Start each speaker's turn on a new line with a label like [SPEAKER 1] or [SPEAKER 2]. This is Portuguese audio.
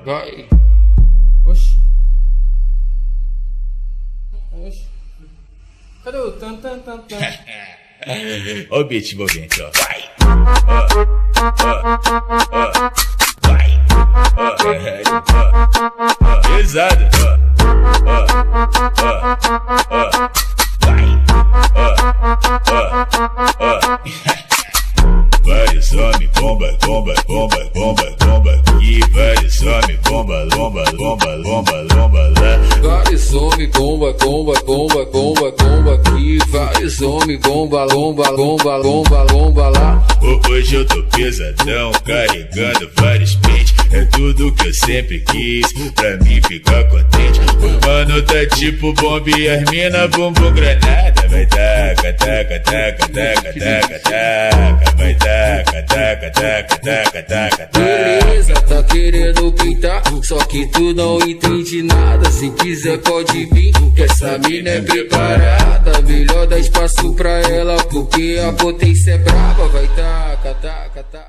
[SPEAKER 1] Vai. Oxi. Oxi. Cadê o tan tan tan tan?
[SPEAKER 2] Ó o beat envolvente, ó. Vai. Vai. Pesado. Vai. Vários homens, bomba, bomba, bomba, bomba, bomba. E vários homens, bomba, lomba, lomba, lomba, lomba lá.
[SPEAKER 1] Vários homens, bomba, bomba, bomba, bomba, bomba aqui. Vários homens, bomba, lomba, lomba, lomba, lomba lá.
[SPEAKER 2] Hoje eu tô pesadão, carregando vários pentes. É tudo que eu sempre quis, pra mim ficar contente. O mano tá tipo bomba e as mina bumbum granada. Vai taca, taca, taca, taca, taca, taca. Vai taca, taca, taca, taca, taca, taca.
[SPEAKER 1] Beleza, tá querendo pintar, só que tu não entende nada. Se quiser pode vir, que essa mina é preparada. Melhor dar espaço pra ela, porque a potência é brava. Vai taca, taca, taca.